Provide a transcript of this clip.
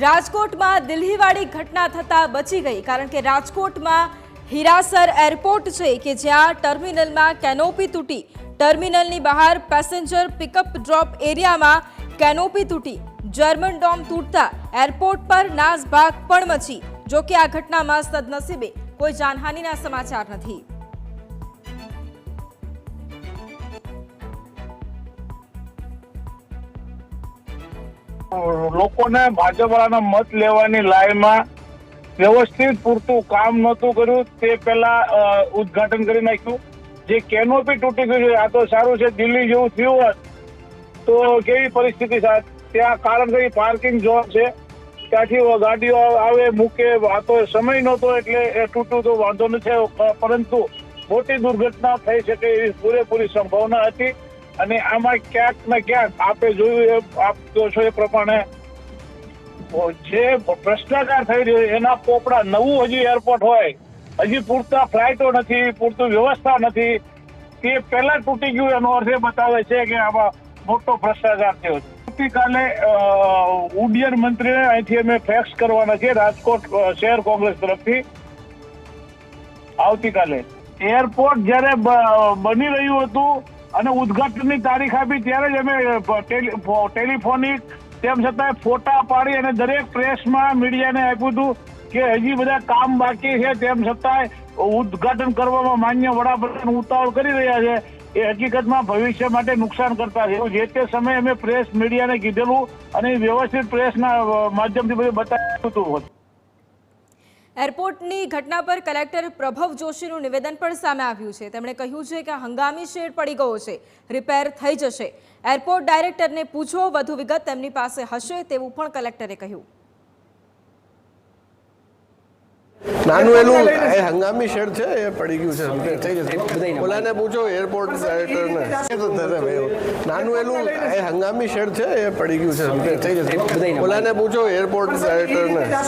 રાજકોટમાં દિલ્હીવાળી ઘટના થતાં બચી ગઈ, કારણ કે રાજકોટમાં હીરાસર એરપોર્ટ છે કે જ્યાં ટર્મિનલમાં કેનોપી તૂટી, ટર્મિનલની બહાર પેસેન્જર પિકઅપ ડ્રોપ એરિયામાં કેનોપી તૂટી, જર્મન ડોમ તૂટતા એરપોર્ટ પર નાસભાગ પણ મચી। જો કે આ ઘટનામાં સદનસીબે કોઈ જાનહાનિના સમાચાર નથી। લોકોને ભાજપવાળાના મત લેવાની લાઈનમાં વ્યવસ્થિત પૂરતું કામ નહોતું કર્યું, તે પહેલા ઉદ્ઘાટન કરી નાખ્યું। જે કેનોપી તૂટી ગયું છે, આ તો સારું છે, દિલ્હી જેવું થયું હોત તો કેવી પરિસ્થિતિ થાય। ત્યાં કારણ કે પાર્કિંગ ઝોન છે, ત્યાંથી ગાડીઓ આવે મૂકે, આ તો સમય નહોતો એટલે એ તૂટ્યું તો વાંધો નથી, પરંતુ મોટી દુર્ઘટના થઈ શકે એવી પૂરેપૂરી સંભાવના હતી। અને આમાં ક્યાંક ને ક્યાંક આપે જોયું, આપ કહો છો એ પ્રમાણે જે ભ્રષ્ટાચાર થઈ રહ્યો એના પોપડા, નવું હજી એરપોર્ટ હોય, હજી પૂરતા ફ્લાઇટો નથી, પૂરતું વ્યવસ્થા નથી, તે પહેલા તૂટી ગયું એનો અર્થ એ બતાવે છે કે આમાં મોટો ભ્રષ્ટાચાર થયો છે। આવતીકાલે ઉડ્ડયન મંત્રીને અહીંથી અમે ફેક્સ કરવાના છે રાજકોટ શહેર કોંગ્રેસ તરફથી। આવતીકાલે એરપોર્ટ જ્યારે બની રહ્યું હતું અને ઉદ્ઘાટનની તારીખ આપી ત્યારે જ અમે ટેલિફોનિક તેમ છતાં ફોટા પાડી અને દરેક પ્રેસમાં મીડિયાને આપ્યું હતું કે હજી બધા કામ બાકી છે, તેમ છતાંય ઉદ્ઘાટન કરવામાં માન્ય વડાપ્રધાન ઉતાવળ કરી રહ્યા છે, એ હકીકતમાં ભવિષ્ય માટે નુકસાન કરતા છે। જે તે સમયે અમે પ્રેસ મીડિયાને કીધેલું અને વ્યવસ્થિત પ્રેસના માધ્યમથી બધું બતાવ્યું હતું। એરપોર્ટની ઘટના પર કલેક્ટર પ્રભવ જોશીનું નિવેદન પણ સામે આવ્યું છે। તેમણે કહ્યું છે કે હંગામી શેડ પડી ગયો છે, રિપેર થઈ જશે, એરપોર્ટ ડાયરેક્ટરને પૂછો, વધુ વિગત તેમની પાસે હશે તેવું પણ કલેક્ટરે કહ્યું। નાનું એલું હંગામી શેડ છે, એ પડી ગયું છે, થઈ જશે, ઓલાને પૂછો, એરપોર્ટ ડાયરેક્ટરને। નાનું એલું હંગામી શેડ છે, એ પડી ગયું છે, થઈ જશે, ઓલાને પૂછો, એરપોર્ટ ડાયરેક્ટરને।